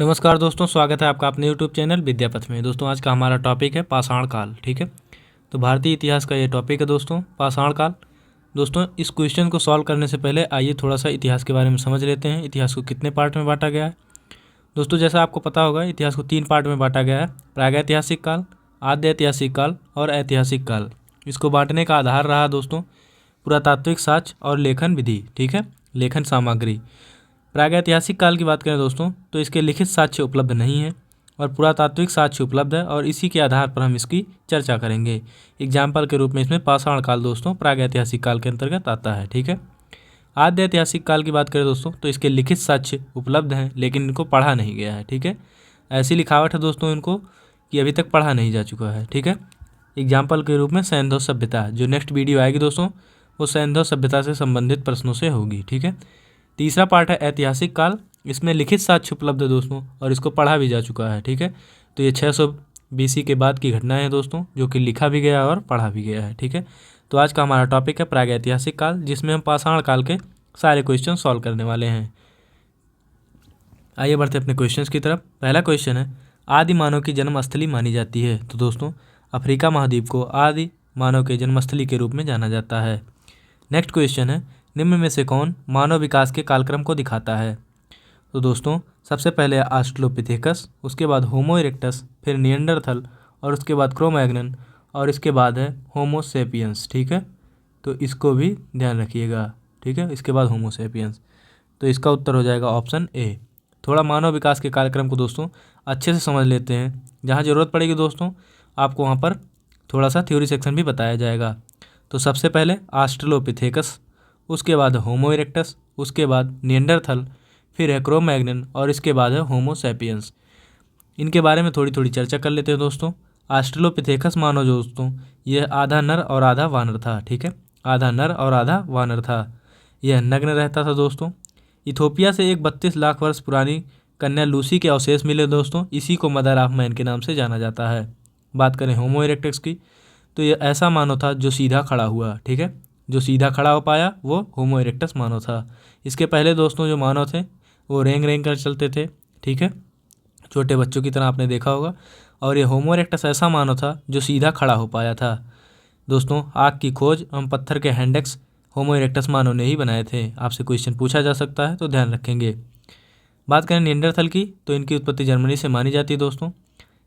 नमस्कार दोस्तों, स्वागत है आपका अपने यूट्यूब चैनल विद्यापथ में। दोस्तों आज का हमारा टॉपिक है पाषाण काल। ठीक है, तो भारतीय इतिहास का ये टॉपिक है दोस्तों, पाषाण काल। दोस्तों इस क्वेश्चन को सॉल्व करने से पहले आइए थोड़ा सा इतिहास के बारे में समझ लेते हैं। इतिहास को कितने पार्ट में बांटा गया है। दोस्तों जैसा आपको पता होगा, इतिहास को 3 पार्ट में बांटा गया है: प्रागैतिहासिक काल, आद्य ऐतिहासिक काल और ऐतिहासिक काल। इसको बांटने का आधार रहा दोस्तों पुरातात्विक साक्ष्य और लेखन विधि। ठीक है, लेखन सामग्री। प्रागैतिहासिक काल की बात करें दोस्तों तो इसके लिखित साक्ष्य उपलब्ध नहीं है और पुरातात्विक साक्ष्य उपलब्ध है, और इसी के आधार पर हम इसकी चर्चा करेंगे। एग्जाम्पल के रूप में इसमें पाषाण काल दोस्तों प्रागैतिहासिक काल के अंतर्गत आता है। ठीक है, आद्य ऐतिहासिक काल की बात करें दोस्तों तो इसके लिखित साक्ष्य उपलब्ध हैं, लेकिन इनको पढ़ा नहीं गया है। ठीक है, ऐसी लिखावट है दोस्तों इनको कि अभी तक पढ़ा नहीं जा चुका है। ठीक है, एग्जाम्पल के रूप में सैंधव सभ्यता, जो नेक्स्ट वीडियो आएगी दोस्तों वो सैंधव सभ्यता से संबंधित प्रश्नों से होगी। ठीक है, तीसरा पार्ट है ऐतिहासिक काल। इसमें लिखित साक्ष्य उपलब्ध है दोस्तों और इसको पढ़ा भी जा चुका है। ठीक है, तो ये 600 BC के बाद की घटनाएं हैं दोस्तों, जो कि लिखा भी गया और पढ़ा भी गया है। ठीक है, तो आज का हमारा टॉपिक है प्रागैतिहासिक काल, जिसमें हम पाषाण काल के सारे क्वेश्चन सॉल्व करने वाले हैं। आइए बढ़ते अपने क्वेश्चंस की तरफ। पहला क्वेश्चन है, आदि मानव की जन्मस्थली मानी जाती है। तो दोस्तों अफ्रीका महाद्वीप को आदि मानव के जन्मस्थली के रूप में जाना जाता है। नेक्स्ट क्वेश्चन है, निम्न में से कौन मानव विकास के कालक्रम को दिखाता है। तो दोस्तों सबसे पहले ऑस्ट्रेलोपिथेकस, उसके बाद होमो इरेक्टस, फिर निएंडरथल और उसके बाद क्रो-मैग्नन और इसके बाद है होमो सेपियंस। ठीक है, तो इसको भी ध्यान रखिएगा। ठीक है, इसके बाद होमो सेपियंस, तो इसका उत्तर हो जाएगा ऑप्शन ए। थोड़ा मानव विकास के कार्यक्रम को दोस्तों अच्छे से समझ लेते हैं। जहाँ ज़रूरत पड़ेगी दोस्तों आपको वहाँ पर थोड़ा सा थ्योरी सेक्शन भी बताया जाएगा। तो सबसे पहले ऑस्ट्रेलोपिथेकस, उसके बाद होमो इरेक्टस, उसके बाद निएंडरथल, फिर है क्रो-मैग्नन और इसके बाद है होमो सैपियंस। इनके बारे में थोड़ी थोड़ी चर्चा कर लेते हैं दोस्तों। ऑस्ट्रेलोपिथेकस मानव जो दोस्तों यह आधा नर और आधा वानर था। ठीक है, आधा नर और आधा वानर था। यह नग्न रहता था दोस्तों। इथोपिया से एक 32 लाख वर्ष पुरानी कन्या लूसी के अवशेष मिले दोस्तों, इसी को मदर ऑफ मैन के नाम से जाना जाता है। बात करें होमो इरेक्टस की, तो यह ऐसा मानव था जो सीधा खड़ा हुआ। ठीक है, जो सीधा खड़ा हो पाया वो होमो इरेक्टस मानव था। इसके पहले दोस्तों जो मानव थे वो रेंग रेंग कर चलते थे। ठीक है, छोटे बच्चों की तरह आपने देखा होगा। और ये होमो इरेक्टस ऐसा मानव था जो सीधा खड़ा हो पाया था। दोस्तों आग की खोज एवं पत्थर के हैंडेक्स होमो इरेक्टस मानव ने ही बनाए थे। आपसे क्वेश्चन पूछा जा सकता है तो ध्यान रखेंगे। बात करें निएंडरथल की, तो इनकी उत्पत्ति जर्मनी से मानी जाती है दोस्तों।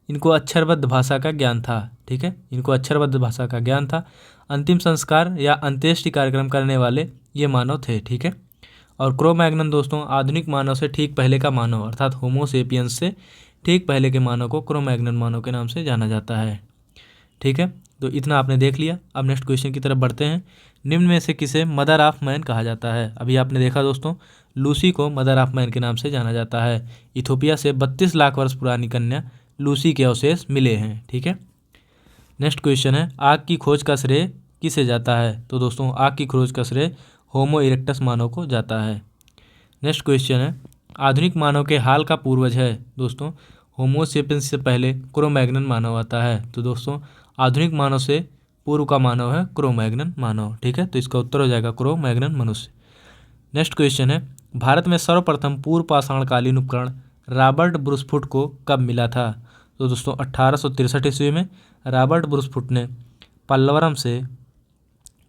इनको अक्षरबद्ध भाषा का ज्ञान था। ठीक है, इनको अक्षरबद्ध भाषा का ज्ञान था। अंतिम संस्कार या अंत्येष्टि कार्यक्रम करने वाले ये मानव थे। ठीक है, और क्रो-मैग्नन दोस्तों आधुनिक मानव से ठीक पहले का मानव, अर्थात होमो सेपियंस से ठीक पहले के मानव को क्रो-मैग्नन मानव के नाम से जाना जाता है। ठीक है, तो इतना आपने देख लिया। अब नेक्स्ट क्वेश्चन की तरफ बढ़ते हैं। निम्न में से किसे मदर ऑफ मैन कहा जाता है। अभी आपने देखा दोस्तों लूसी को मदर ऑफ मैन के नाम से जाना जाता है। इथोपिया से 32 लाख वर्ष पुरानी कन्या लूसी के अवशेष मिले हैं। ठीक है, नेक्स्ट क्वेश्चन है, आग की खोज का श्रेय किसे जाता है। तो दोस्तों आग की खोज का श्रेय होमो इरेक्टस मानव को जाता है। नेक्स्ट क्वेश्चन है, आधुनिक मानव के हाल का पूर्वज है। दोस्तों होमो सेपियंस से पहले क्रो-मैग्नन मानव आता है। तो दोस्तों आधुनिक मानव से पूर्व का मानव है क्रो-मैग्नन मानव। ठीक है, तो इसका उत्तर हो जाएगा क्रो-मैग्नन मनुष्य। नेक्स्ट क्वेश्चन है, भारत में सर्वप्रथम पूर्व पाषाणकालीन उपकरण रॉबर्ट ब्रूसफुट को कब मिला था। तो दोस्तों 1863 ईस्वी में रॉबर्ट ब्रूसफुट ने पल्लवरम से,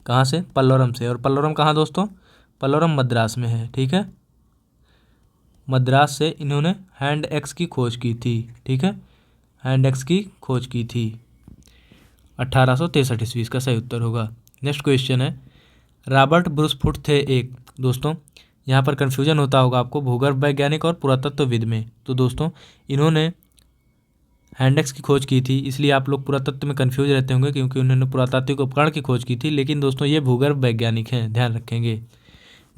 कहाँ से, पल्लवरम से, और पल्लवरम कहाँ दोस्तों, पल्लवरम मद्रास में है। ठीक है, मद्रास से इन्होंने हैंड एक्स की खोज की थी। ठीक है, हैंड एक्स की खोज की थी 1863 ईस्वी, इसका सही उत्तर होगा। नेक्स्ट क्वेश्चन है, रॉबर्ट ब्रूसफुट थे एक, दोस्तों यहाँ पर कन्फ्यूजन होता होगा आपको भूगर्भ वैज्ञानिक और पुरातत्वविद में। तो दोस्तों इन्होंने हैंडेक्स की खोज की थी, इसलिए आप लोग पुरातत्व में कन्फ्यूज रहते होंगे क्योंकि उन्होंने पुरातात्विक उपकरण की खोज की थी, लेकिन दोस्तों ये भूगर्भ वैज्ञानिक हैं, ध्यान रखेंगे।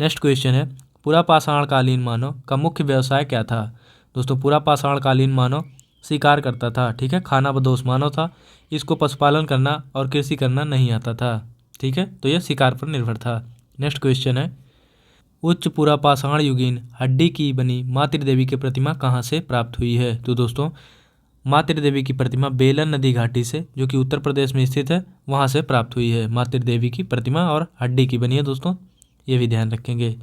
नेक्स्ट क्वेश्चन है, पूरा पाषाणकालीन मानव का मुख्य व्यवसाय क्या था। दोस्तों पूरा पाषाणकालीन मानव शिकार करता था। ठीक है, खाना बदोश मानव था। इसको पशुपालन करना और कृषि करना नहीं आता था। ठीक है, तो यह शिकार पर निर्भर था। नेक्स्ट क्वेश्चन है, उच्च पूरा पाषाण युगीन हड्डी की बनी माँ त्रिदेवी की प्रतिमा कहाँ से प्राप्त हुई है। तो दोस्तों माँ त्रिदेवी की प्रतिमा बेलन नदी घाटी से, जो कि उत्तर प्रदेश में स्थित है, वहाँ से प्राप्त हुई है। माँ त्रिदेवी की प्रतिमा और हड्डी की बनी है दोस्तों, ये भी ध्यान रखेंगे।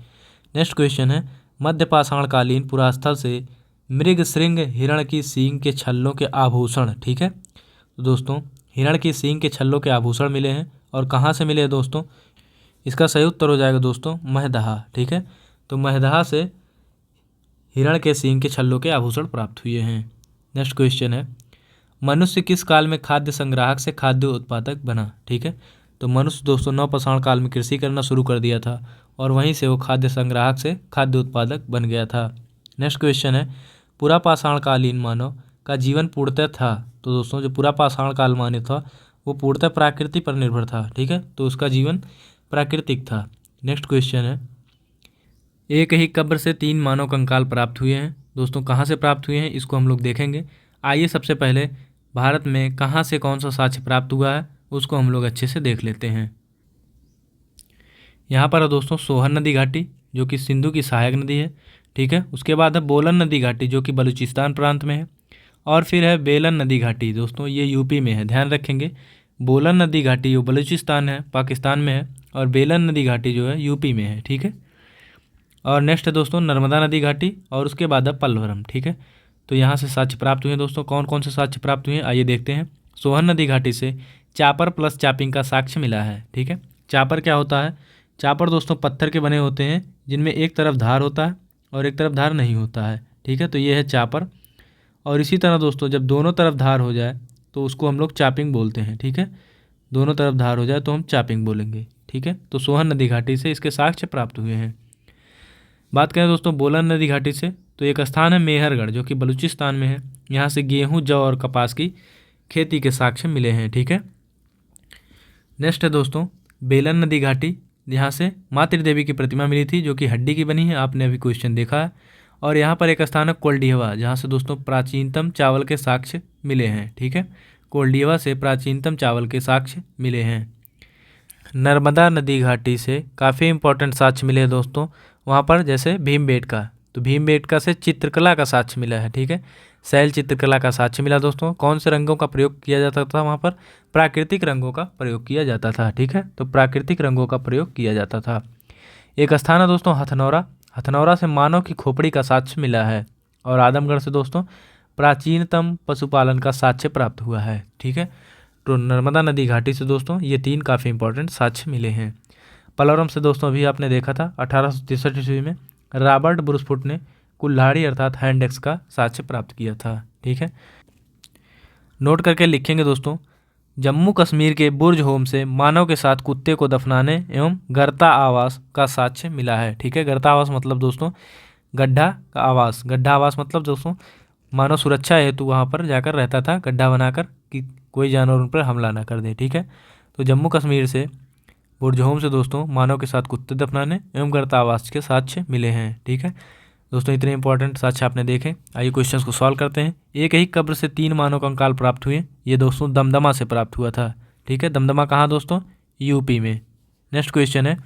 नेक्स्ट क्वेश्चन है, मध्य पाषाणकालीन पुरास्थल से मृग श्रृंग हिरण की सींग के छल्लों के आभूषण। ठीक है, तो दोस्तों हिरण की सींग के छल्लों के आभूषण मिले हैं। और कहाँ से मिले हैं दोस्तों? इसका सही उत्तर हो जाएगा दोस्तों महदहा। ठीक है, तो महदहा से हिरण के सींग के छल्लों के आभूषण प्राप्त हुए हैं। नेक्स्ट क्वेश्चन है, मनुष्य किस काल में खाद्य संग्राहक से खाद्य उत्पादक बना? ठीक है, तो मनुष्य दोस्तों नवपाषाण काल में कृषि करना शुरू कर दिया था और वहीं से वो खाद्य संग्राहक से खाद्य उत्पादक बन गया था। नेक्स्ट क्वेश्चन है, पुरापाषाणकालीन मानव का जीवन पूर्णतः था। तो दोस्तों जो पुरापाषाण काल मानव था वो पूर्णतः प्रकृति पर निर्भर था। ठीक है, तो उसका जीवन प्राकृतिक था। नेक्स्ट क्वेश्चन है, एक ही कब्र से 3 मानव कंकाल प्राप्त हुए हैं। दोस्तों कहाँ से प्राप्त हुए हैं इसको हम लोग देखेंगे। आइए सबसे पहले भारत में कहाँ से कौन सा साक्ष्य प्राप्त हुआ है उसको हम लोग अच्छे से देख लेते हैं। यहाँ पर है दोस्तों सोहर नदी घाटी जो कि सिंधु की सहायक नदी है। ठीक है, उसके बाद है बोलन नदी घाटी जो कि बलूचिस्तान प्रांत में है। और फिर है बेलन नदी घाटी, दोस्तों ये यूपी में है, ध्यान रखेंगे। बोलन नदी घाटी जो बलूचिस्तान है पाकिस्तान में है और बेलन नदी घाटी जो है यूपी में है। ठीक है, और नेक्स्ट है दोस्तों नर्मदा नदी घाटी और उसके बाद है पल्वरम। ठीक है, तो यहाँ से साक्ष्य प्राप्त हुए हैं दोस्तों। कौन कौन से साक्ष्य प्राप्त हुए हैं आइए देखते हैं। सोहन नदी घाटी से चापर प्लस चापिंग का साक्ष्य मिला है। ठीक है, चापर क्या होता है? चापर दोस्तों पत्थर के बने होते हैं जिनमें एक तरफ धार होता है और एक तरफ धार नहीं होता है। ठीक है, तो ये है चापर। और इसी तरह दोस्तों जब दोनों तरफ धार हो जाए तो उसको हम लोग चापिंग बोलते हैं। ठीक है, दोनों तरफ धार हो जाए तो हम चापिंग बोलेंगे। ठीक है, तो सोहन नदी घाटी से इसके साक्ष्य प्राप्त हुए हैं। बात करें दोस्तों बोलन नदी घाटी से तो एक स्थान है मेहरगढ़ जो कि बलूचिस्तान में है। यहाँ से गेहूँ जौ और कपास की खेती के साक्ष्य मिले हैं। ठीक है, नेक्स्ट है दोस्तों बेलन नदी घाटी यहाँ से माँ त्रिदेवी की प्रतिमा मिली थी जो कि हड्डी की बनी है, आपने अभी क्वेश्चन देखा है। और यहाँ पर एक स्थान है कोल्डिहवा जहाँ से दोस्तों प्राचीनतम चावल के साक्ष्य मिले हैं। ठीक है, कोल्डिहवा से प्राचीनतम चावल के साक्ष्य मिले हैं। नर्मदा नदी घाटी से काफ़ी इंपॉर्टेंट साक्ष्य मिले हैं दोस्तों वहाँ पर, जैसे भीमबेटका, तो भीमबेटका से चित्रकला का साक्ष्य मिला है। ठीक है, शैल चित्रकला का साक्ष्य मिला दोस्तों। कौन से रंगों का प्रयोग किया जाता था वहाँ पर? प्राकृतिक रंगों का प्रयोग किया जाता था। ठीक है, तो प्राकृतिक रंगों का प्रयोग किया जाता था। एक स्थान है दोस्तों हथनौरा, हथनौरा से मानव की खोपड़ी का साक्ष्य मिला है। और आदमगढ़ से दोस्तों प्राचीनतम पशुपालन का साक्ष्य प्राप्त हुआ है। ठीक है, तो नर्मदा नदी घाटी से दोस्तों ये 3 काफ़ी इंपॉर्टेंट साक्ष्य मिले हैं। पलवरम से दोस्तों अभी आपने देखा था 1863 ईस्वी में रॉबर्ट ब्रूसफुट ने कुल्हाड़ी अर्थात हैंड एक्स का साक्ष्य प्राप्त किया था। ठीक है, नोट करके लिखेंगे दोस्तों, जम्मू कश्मीर के बुर्ज होम से मानव के साथ कुत्ते को दफनाने एवं गर्ता आवास का साक्ष्य मिला है। ठीक है, गर्ता आवास मतलब दोस्तों गड्ढा का आवास, गड्ढा आवास मतलब दोस्तों मानव सुरक्षा हेतु वहाँ पर जाकर रहता था गड्ढा बनाकर कि कोई जानवर उन पर हमला ना कर दे। ठीक है, तो जम्मू कश्मीर से बुर्ज होम से दोस्तों मानव के साथ कुत्ते दफनाने एवं गर्ता आवास के साक्ष्य मिले हैं। ठीक है दोस्तों, इतने इंपॉर्टेंट साक्ष्य आपने देखे। आइए क्वेश्चंस को सॉल्व करते हैं। एक ही कब्र से 3 मानव कंकाल प्राप्त हुए, ये दोस्तों दमदमा से प्राप्त हुआ था। ठीक है, दमदमा कहाँ दोस्तों? यूपी में। नेक्स्ट क्वेश्चन है,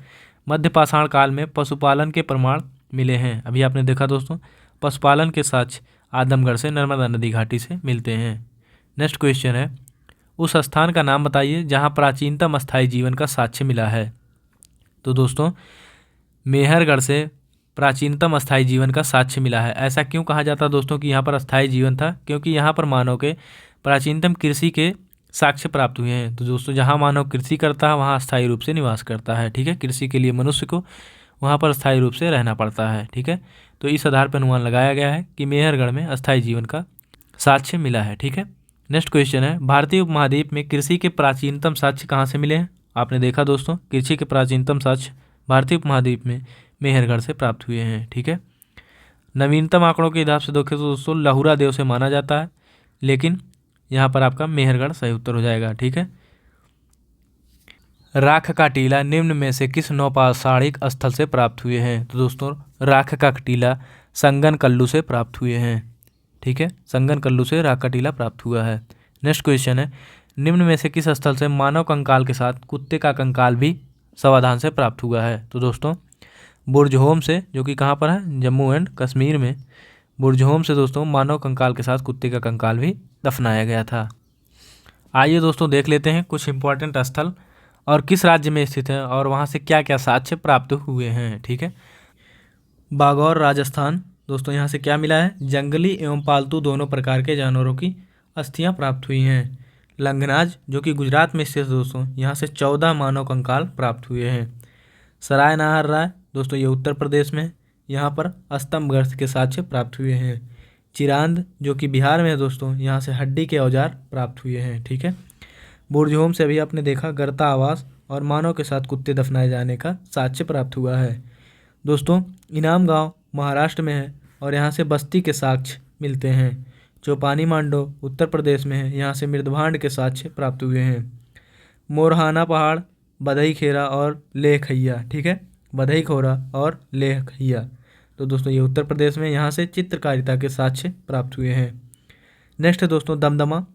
मध्य पाषाण काल में पशुपालन के प्रमाण मिले हैं। अभी आपने देखा दोस्तों पशुपालन के साक्ष्य आदमगढ़ से नर्मदा नदी घाटी से मिलते हैं। नेक्स्ट क्वेश्चन है, उस स्थान का नाम बताइए जहाँ प्राचीनतम अस्थायी जीवन का साक्ष्य मिला है। तो दोस्तों मेहरगढ़ से प्राचीनतम अस्थायी जीवन का साक्ष्य मिला है। ऐसा क्यों कहा जाता है दोस्तों कि यहाँ पर अस्थायी जीवन था? क्योंकि यहाँ पर मानव के प्राचीनतम कृषि के साक्ष्य प्राप्त हुए हैं। तो दोस्तों जहाँ मानव कृषि करता है वहाँ अस्थायी रूप से निवास करता है। ठीक है, कृषि के लिए मनुष्य को वहाँ पर अस्थायी रूप से रहना पड़ता है। ठीक है, तो इस आधार पर अनुमान लगाया गया है कि मेहरगढ़ में अस्थायी जीवन का साक्ष्य मिला है। ठीक है, नेक्स्ट क्वेश्चन है, भारतीय उपमहाद्वीप में कृषि के प्राचीनतम साक्ष्य कहाँ से मिले हैं? आपने देखा दोस्तों कृषि के प्राचीनतम साक्ष्य भारतीय उपमहाद्वीप में मेहरगढ़ से प्राप्त हुए हैं। ठीक है, नवीनतम आंकड़ों के हिसाब से देखें तो दोस्तों लहुरा देव से माना जाता है, लेकिन यहाँ पर आपका मेहरगढ़ सही उत्तर हो जाएगा। ठीक है, राख का टीला निम्न में से किस नौपाषाणिक स्थल से प्राप्त हुए हैं? तो दोस्तों राख का टीला संगन कल्लू से प्राप्त हुए हैं। ठीक है, संगन कल्लू से राख का टीला प्राप्त हुआ है। नेक्स्ट क्वेश्चन है, निम्न में से किस स्थल से मानव कंकाल के साथ कुत्ते का कंकाल भी सावधान से प्राप्त हुआ है? तो दोस्तों बुर्ज होम से, जो कि कहाँ पर है? जम्मू एंड कश्मीर में। बुर्ज होम से दोस्तों मानव कंकाल के साथ कुत्ते का कंकाल भी दफनाया गया था। आइए दोस्तों देख लेते हैं कुछ इंपॉर्टेंट स्थल और किस राज्य में स्थित है और वहाँ से क्या क्या साक्ष्य प्राप्त हुए हैं। ठीक है, बागौर राजस्थान, दोस्तों यहाँ से क्या मिला है, जंगली एवं पालतू दोनों प्रकार के जानवरों की अस्थियाँ प्राप्त हुई हैं। लंगनाज जो कि गुजरात में स्थित है दोस्तों, यहाँ से 14 मानव कंकाल प्राप्त हुए हैं। सराय नाहर राय दोस्तों ये उत्तर प्रदेश में है, यहाँ पर स्तंभगर्त के साक्ष्य प्राप्त हुए हैं। चिरांद जो कि बिहार में है दोस्तों, यहाँ से हड्डी के औजार प्राप्त हुए हैं। ठीक है। बुरजहोम से अभी आपने देखा गर्ता आवास और मानव के साथ कुत्ते दफनाए जाने का साक्ष्य प्राप्त हुआ है। दोस्तों इनाम गांव महाराष्ट्र में है और यहाँ से बस्ती के साक्ष्य मिलते हैं। चौपानी मांडो उत्तर प्रदेश में है, यहाँ से मृदभांड के साक्ष्य प्राप्त हुए हैं। मोरहाना पहाड़, बधई खेरा और लेह खैया। ठीक है, बधई खोरा और लेह खैया, तो दोस्तों ये उत्तर प्रदेश में, यहाँ से चित्रकारिता के साक्ष्य प्राप्त हुए हैं। नेक्स्ट है दोस्तों दमदमा,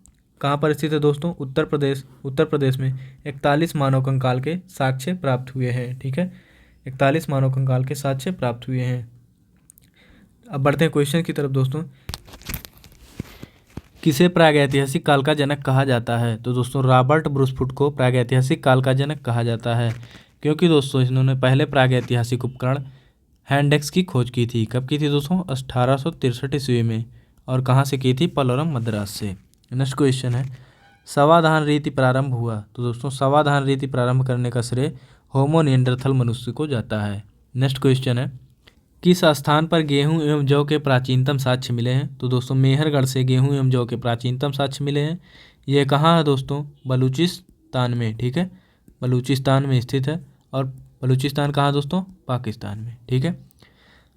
कहाँ पर स्थित है दोस्तों, उत्तर प्रदेश में 41 मानव कंकाल के साक्ष्य प्राप्त हुए हैं। ठीक है, 41 मानव कंकाल के साक्ष्य प्राप्त हुए हैं। अब बढ़ते हैं क्वेश्चन की तरफ दोस्तों। किसे प्रागैतिहासिक काल का जनक कहा जाता है, तो दोस्तों रॉबर्ट ब्रूसफुट को प्रागैतिहासिक काल का जनक कहा जाता है, क्योंकि दोस्तों इन्होंने पहले प्रागैतिहासिक उपकरण हैंडेक्स की खोज की थी। कब की थी दोस्तों, 1863 ईस्वी में, और कहाँ से की थी, पलोरम मद्रास से। नेक्स्ट क्वेश्चन है सवाधान रीति प्रारंभ हुआ, तो दोस्तों सवाधान रीति प्रारंभ करने का श्रेय होमो निएंडरथल मनुष्य को जाता है। नेक्स्ट क्वेश्चन है किस स्थान पर गेहूं एवं जौ के प्राचीनतम साक्ष्य मिले हैं, तो दोस्तों मेहरगढ़ से गेहूं एवं जौ के प्राचीनतम साक्ष्य मिले हैं। ये कहाँ है दोस्तों, बलूचिस्तान में। ठीक है, बलूचिस्तान में स्थित है, और बलूचिस्तान कहाँ दोस्तों, पाकिस्तान में। ठीक है।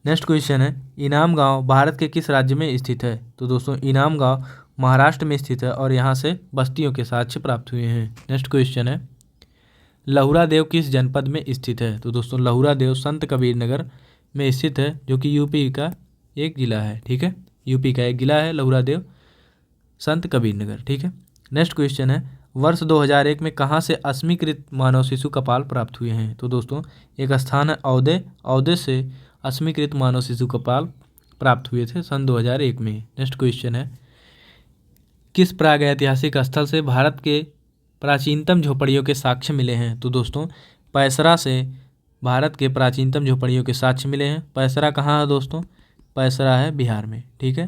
नेक्स्ट क्वेश्चन है इनाम गांव भारत के किस राज्य में स्थित है, तो दोस्तों इनाम गांव महाराष्ट्र में स्थित है और यहाँ से बस्तियों के साक्ष्य प्राप्त हुए हैं। नेक्स्ट क्वेश्चन है लहुरा देव किस जनपद में स्थित है, तो दोस्तों लहुरा देव संत कबीर नगर में स्थित है, जो कि यूपी का एक जिला है। ठीक है, यूपी का एक जिला है लहुरा देव संत कबीर नगर। ठीक है। नेक्स्ट क्वेश्चन है वर्ष 2001 में कहाँ से अस्मीकृत मानव शिशु कपाल प्राप्त हुए हैं, तो दोस्तों एक स्थान है औदे से अस्मीकृत मानव शिशु कपाल प्राप्त हुए थे सन 2001 में। नेक्स्ट क्वेश्चन है किस प्रागैतिहासिक स्थल से भारत के प्राचीनतम झोपड़ियों के साक्ष्य मिले हैं, तो दोस्तों पैसरा से भारत के प्राचीनतम झोपड़ियों के साक्ष्य मिले हैं। पैसरा कहाँ है दोस्तों, पैसरा है बिहार में। ठीक है।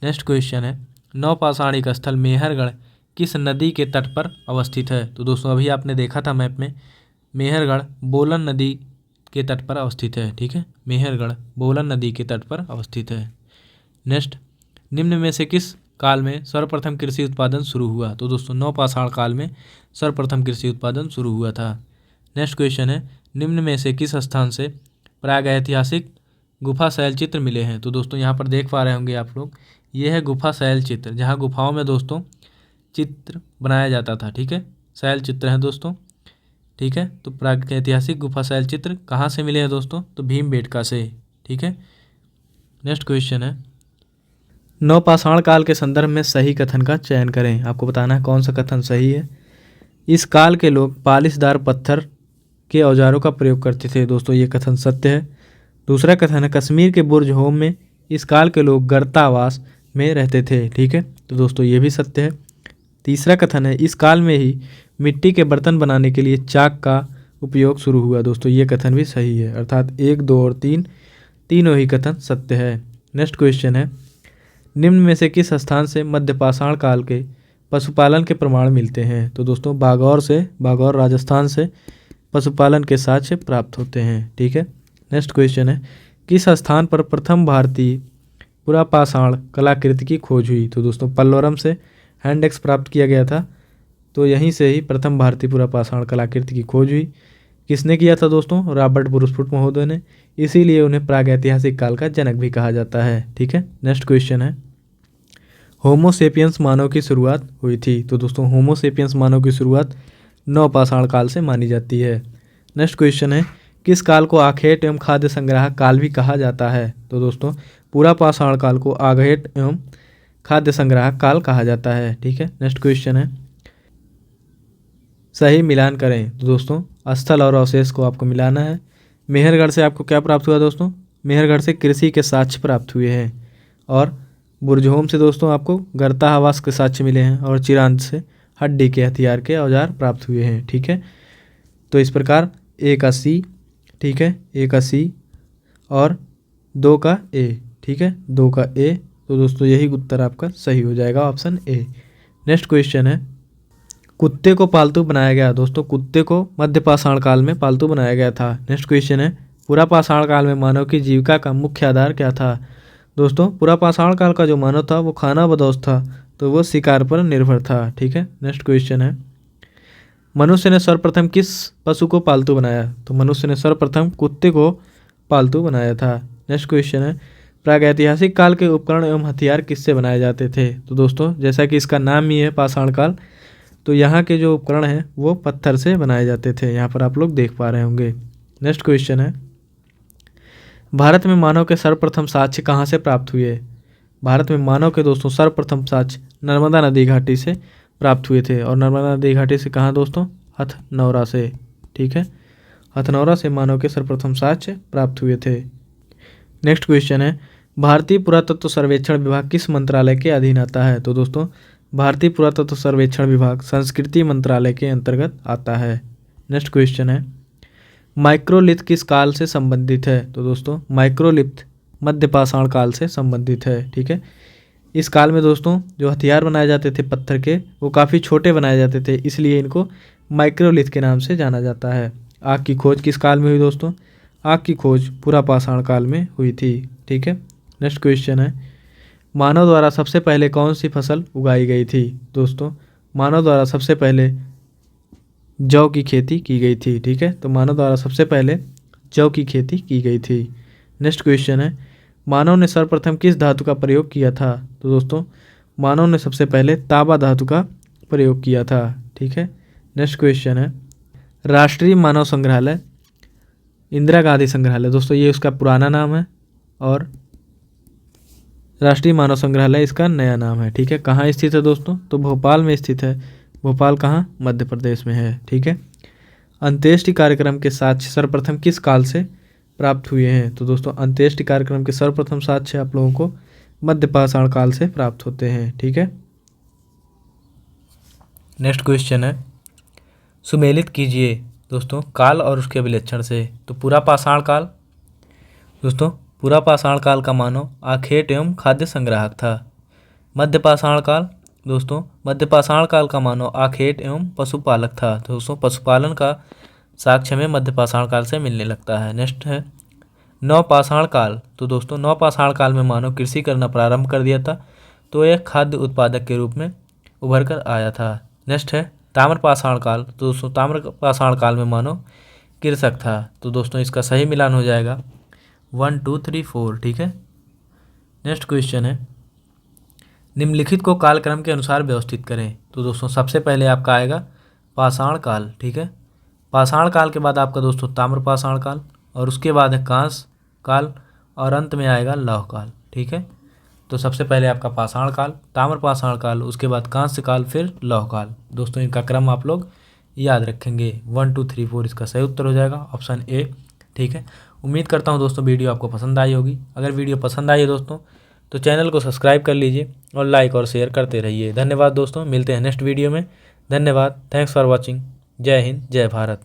नेक्स्ट क्वेश्चन है नवपाषाणिक स्थल मेहरगढ़ किस नदी के तट पर अवस्थित है, तो दोस्तों अभी आपने देखा था मैप में, मेहरगढ़ बोलन नदी के तट पर अवस्थित है। ठीक है, मेहरगढ़ बोलन नदी के तट पर अवस्थित है। नेक्स्ट निम्न में से किस काल में सर्वप्रथम कृषि उत्पादन शुरू हुआ, तो दोस्तों नवपाषाण काल में सर्वप्रथम कृषि उत्पादन शुरू हुआ था। नेक्स्ट क्वेश्चन है निम्न में से किस स्थान से प्रागैतिहासिक गुफा शैल चित्र मिले हैं, तो दोस्तों यहाँ पर देख पा रहे होंगे आप लोग, ये है गुफा शैल चित्र, जहाँ गुफाओं में दोस्तों चित्र बनाया जाता था। ठीक है, शैल चित्र हैं दोस्तों। ठीक है, तो प्रागैतिहासिक गुफा शैल चित्र कहाँ से मिले हैं दोस्तों, तो भीमबेटका से। ठीक है। नेक्स्ट क्वेश्चन है नवपाषाण काल के संदर्भ में सही कथन का चयन करें। आपको बताना है कौन सा कथन सही है। इस काल के लोग पालिशदार पत्थर के औजारों का प्रयोग करते थे, दोस्तों ये कथन सत्य है। दूसरा कथन है कश्मीर के बुरजहोम में इस काल के लोग गर्तावास में रहते थे। ठीक है, तो दोस्तों ये भी सत्य है। तीसरा कथन है इस काल में ही मिट्टी के बर्तन बनाने के लिए चाक का उपयोग शुरू हुआ, दोस्तों ये कथन भी सही है। अर्थात 1, 2 और 3 तीनों ही कथन सत्य है। नेक्स्ट क्वेश्चन है निम्न में से किस स्थान से मध्यपाषाण काल के पशुपालन के प्रमाण मिलते हैं, तो दोस्तों बागौर राजस्थान से पशुपालन के साक्ष्य प्राप्त होते हैं। ठीक है। नेक्स्ट क्वेश्चन है किस स्थान पर प्रथम भारतीय पुरापाषाण कलाकृति की खोज हुई, तो दोस्तों पल्लोरम से हैंडेक्स प्राप्त किया गया था, तो यहीं से ही प्रथम भारतीय पुरापाषाण कलाकृति की खोज हुई। किसने किया था दोस्तों, रॉबर्ट ब्रूसफुट महोदय ने, इसीलिए उन्हें प्रागैतिहासिक काल का जनक भी कहा जाता है। ठीक है। नेक्स्ट क्वेश्चन है होमोसेपियंस मानव की शुरुआत हुई थी, तो दोस्तों होमोसेपियंस मानव की शुरुआत नवपाषाण काल से मानी जाती है। नेक्स्ट क्वेश्चन है किस काल को आखेट एवं खाद्य संग्रह काल भी कहा जाता है, तो दोस्तों पुरापाषाण काल को आखेट एवं खाद्य संग्रह काल कहा जाता है। ठीक है। नेक्स्ट क्वेश्चन है सही मिलान करें, तो दोस्तों स्थल और अवशेष को आपको मिलाना है। मेहरगढ़ से आपको क्या प्राप्त हुआ दोस्तों, मेहरगढ़ से कृषि के साक्ष्य प्राप्त हुए हैं, और बुरजहोम से दोस्तों आपको गर्ता आवास के साक्ष्य मिले हैं, और चिरांद से हड्डी के हथियार के औजार प्राप्त हुए हैं। ठीक है, तो इस प्रकार 1 का C, ठीक है, 1 का C और 2 का A। ठीक है, 2 का ए। तो दोस्तों यही उत्तर आपका सही हो जाएगा, ऑप्शन ए। नेक्स्ट क्वेश्चन है, कुत्ते को पालतू बनाया गया। दोस्तों कुत्ते को मध्य पाषाण काल में पालतू बनाया गया था। नेक्स्ट क्वेश्चन है, पूरा पाषाण काल में मानव की जीविका का मुख्य आधार क्या था। दोस्तों पूरा पाषाण काल का जो मानव था वो खानाबदोश था, तो वो शिकार पर निर्भर था। ठीक है। नेक्स्ट क्वेश्चन है, मनुष्य ने सर्वप्रथम किस पशु को पालतू बनाया। तो मनुष्य ने सर्वप्रथम कुत्ते को पालतू बनाया था। नेक्स्ट क्वेश्चन है, प्रागैतिहासिक काल के उपकरण एवं हथियार किससे बनाए जाते थे। तो दोस्तों जैसा कि इसका नाम ही है पाषाण काल, तो यहाँ के जो उपकरण हैं वो पत्थर से बनाए जाते थे। यहाँ पर आप लोग देख पा रहे होंगे। नेक्स्ट क्वेश्चन है, भारत में मानव के सर्वप्रथम साक्ष्य कहाँ से प्राप्त हुए। भारत में मानव के दोस्तों सर्वप्रथम साक्ष्य नर्मदा नदी घाटी से प्राप्त हुए थे। और नर्मदा नदी घाटी से कहाँ दोस्तों, हथनौरा से। ठीक है, हथनौरा से मानव के सर्वप्रथम साक्ष्य प्राप्त हुए थे। नेक्स्ट क्वेश्चन है, भारतीय पुरातत्व सर्वेक्षण विभाग किस मंत्रालय के अधीन आता है। तो दोस्तों भारतीय पुरातत्व सर्वेक्षण विभाग संस्कृति मंत्रालय के अंतर्गत आता है। नेक्स्ट क्वेश्चन है, माइक्रोलिथ किस काल से संबंधित है। तो दोस्तों माइक्रोलिथ मध्य पाषाण काल से संबंधित है। ठीक है, इस काल में दोस्तों जो हथियार बनाए जाते थे पत्थर के वो काफ़ी छोटे बनाए जाते थे, इसलिए इनको माइक्रोलिथ के नाम से जाना जाता है। आग की खोज किस काल में हुई दोस्तों, आग की खोज पूरा पाषाण काल में हुई थी। ठीक है। नेक्स्ट क्वेश्चन है, मानव द्वारा सबसे पहले कौन सी फसल उगाई गई थी। दोस्तों मानव द्वारा सबसे पहले जौ की खेती की गई थी। ठीक है, तो मानव द्वारा सबसे पहले जौ की खेती की गई थी। नेक्स्ट क्वेश्चन है, मानव ने सर्वप्रथम किस धातु का प्रयोग किया था। तो दोस्तों मानव ने सबसे पहले तांबा धातु का प्रयोग किया था। ठीक है। नेक्स्ट क्वेश्चन है, राष्ट्रीय मानव संग्रहालय इंदिरा गांधी संग्रहालय, दोस्तों ये उसका पुराना नाम है और राष्ट्रीय मानव संग्रहालय इसका नया नाम है। ठीक है, कहाँ स्थित है दोस्तों, तो भोपाल में स्थित है। भोपाल कहाँ, मध्य प्रदेश में है। ठीक है, अंत्येष्टि कार्यक्रम के साक्ष्य सर्वप्रथम किस काल से प्राप्त हुए हैं। तो दोस्तों अंत्येष्टि कार्यक्रम के सर्वप्रथम साक्ष्य आप लोगों को मध्य पाषाण काल से प्राप्त होते हैं। ठीक है। नेक्स्ट क्वेश्चन है, सुमेलित कीजिए दोस्तों काल और उसके विलक्षण से। तो पूरा पाषाण काल, दोस्तों पूरा पाषाण काल का मानव आखेट एवं खाद्य संग्राहक था। मध्य पाषाण काल, दोस्तों मध्य पाषाण काल का मानव आखेट एवं पशुपालक था। दोस्तों पशुपालन का साक्ष्य में मध्य पाषाण काल से मिलने लगता है। नेक्स्ट है, नवपाषाण काल। तो दोस्तों नवपाषाण काल में मानव कृषि करना प्रारंभ कर दिया था, तो यह खाद्य उत्पादक के रूप में उभर कर आया था। नेक्स्ट है, ताम्रपाषाण काल। तो दोस्तों ताम्रपाषाण काल में मानव कृषक था। तो दोस्तों इसका सही मिलान हो जाएगा 1 2 3 4। ठीक है। नेक्स्ट क्वेश्चन है, निम्नलिखित को कालक्रम के अनुसार व्यवस्थित करें। तो दोस्तों सबसे पहले आपका आएगा पाषाण काल। ठीक है, पाषाण काल के बाद आपका दोस्तों ताम्रपाषाण काल, और उसके बाद है कांस्य काल, और अंत में आएगा लौह काल। ठीक है, तो सबसे पहले आपका पाषाण काल, ताम्रपाषाण काल, उसके बाद कांस्य काल, फिर लौह काल। दोस्तों इनका क्रम आप लोग याद रखेंगे। 1 2 3 4 इसका सही उत्तर हो जाएगा, ऑप्शन ए। ठीक है, उम्मीद करता हूँ दोस्तों वीडियो आपको पसंद आई होगी। अगर वीडियो पसंद आई है दोस्तों तो चैनल को सब्सक्राइब कर लीजिए और लाइक और शेयर करते रहिए। धन्यवाद दोस्तों, मिलते हैं नेक्स्ट वीडियो में। धन्यवाद, थैंक्स फॉर वॉचिंग। जय हिंद, जय भारत।